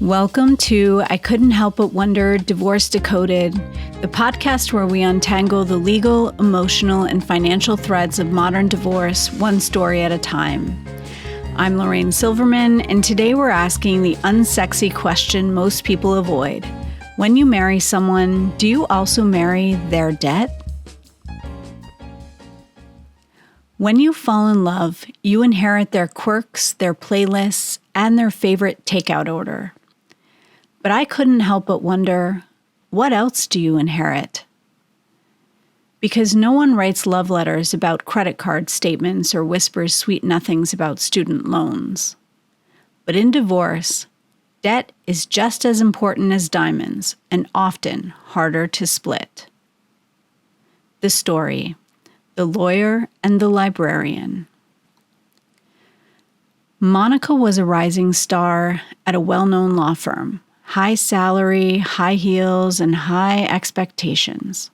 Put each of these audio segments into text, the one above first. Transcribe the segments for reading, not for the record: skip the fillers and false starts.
Welcome to I Couldn't Help But Wonder Divorce Decoded, the podcast where we untangle the legal, emotional, and financial threads of modern divorce, one story at a time. I'm Lorraine Silverman, and today we're asking the unsexy question most people avoid. When you marry someone, do you also marry their debt? When you fall in love, you inherit their quirks, their playlists, and their favorite takeout order. But I couldn't help but wonder, what else do you inherit? Because no one writes love letters about credit card statements or whispers sweet nothings about student loans. But in divorce, debt is just as important as diamonds and often harder to split. The story, The Lawyer and the Librarian. Monica was a rising star at a well-known law firm. High salary, high heels, and high expectations.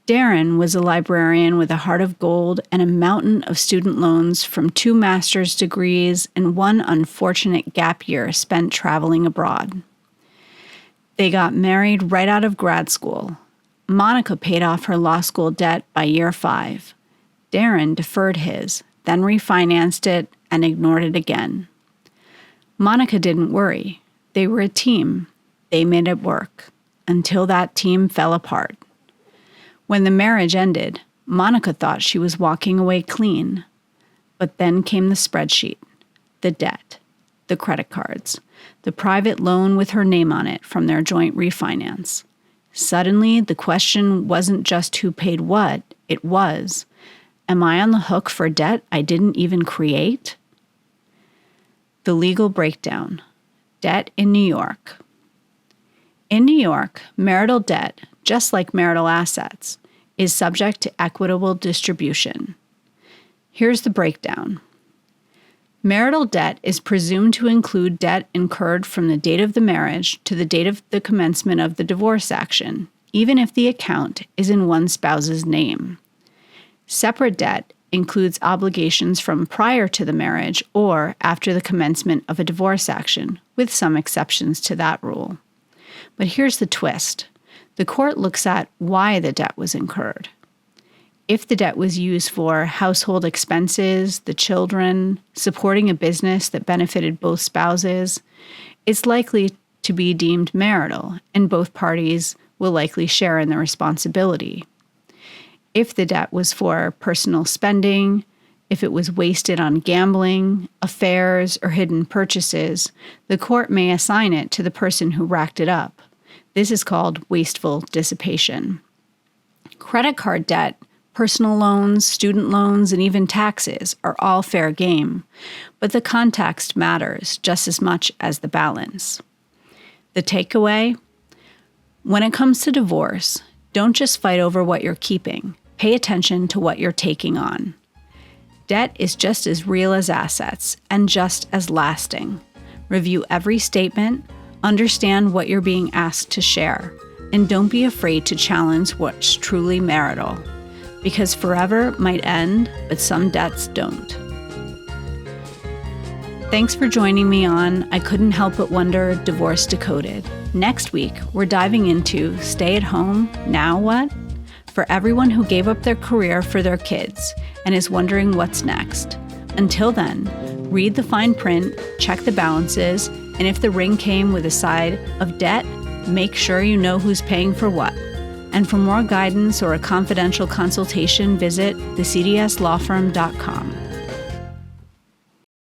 Darren was a librarian with a heart of gold and a mountain of student loans from 2 master's degrees and 1 unfortunate gap year spent traveling abroad. They got married right out of grad school. Monica paid off her law school debt by year 5. Darren deferred his, then refinanced it and ignored it again. Monica didn't worry. They were a team. They made it work, until that team fell apart. When the marriage ended, Monica thought she was walking away clean. But then came the spreadsheet, the debt, the credit cards, the private loan with her name on it from their joint refinance. Suddenly, the question wasn't just who paid what, it was, am I on the hook for debt I didn't even create? The legal breakdown. Debt in New York. In New York, marital debt, just like marital assets, is subject to equitable distribution. Here's the breakdown. Marital debt is presumed to include debt incurred from the date of the marriage to the date of the commencement of the divorce action, even if the account is in one spouse's name. Separate debt includes obligations from prior to the marriage or after the commencement of a divorce action, with some exceptions to that rule. But here's the twist. The court looks at why the debt was incurred. If the debt was used for household expenses, the children, supporting a business that benefited both spouses, it's likely to be deemed marital, and both parties will likely share in the responsibility. If the debt was for personal spending, if it was wasted on gambling, affairs, or hidden purchases, the court may assign it to the person who racked it up. This is called wasteful dissipation. Credit card debt, personal loans, student loans, and even taxes are all fair game, but the context matters just as much as the balance. The takeaway? When it comes to divorce, don't just fight over what you're keeping. Pay attention to what you're taking on. Debt is just as real as assets and just as lasting. Review every statement, understand what you're being asked to share, and don't be afraid to challenge what's truly marital. Because forever might end, but some debts don't. Thanks for joining me on I Couldn't Help But Wonder Divorce Decoded. Next week, we're diving into stay at home, now what? For everyone who gave up their career for their kids and is wondering what's next. Until then, read the fine print, check the balances, and if the ring came with a side of debt, make sure you know who's paying for what. And for more guidance or a confidential consultation, visit thecdslawfirm.com.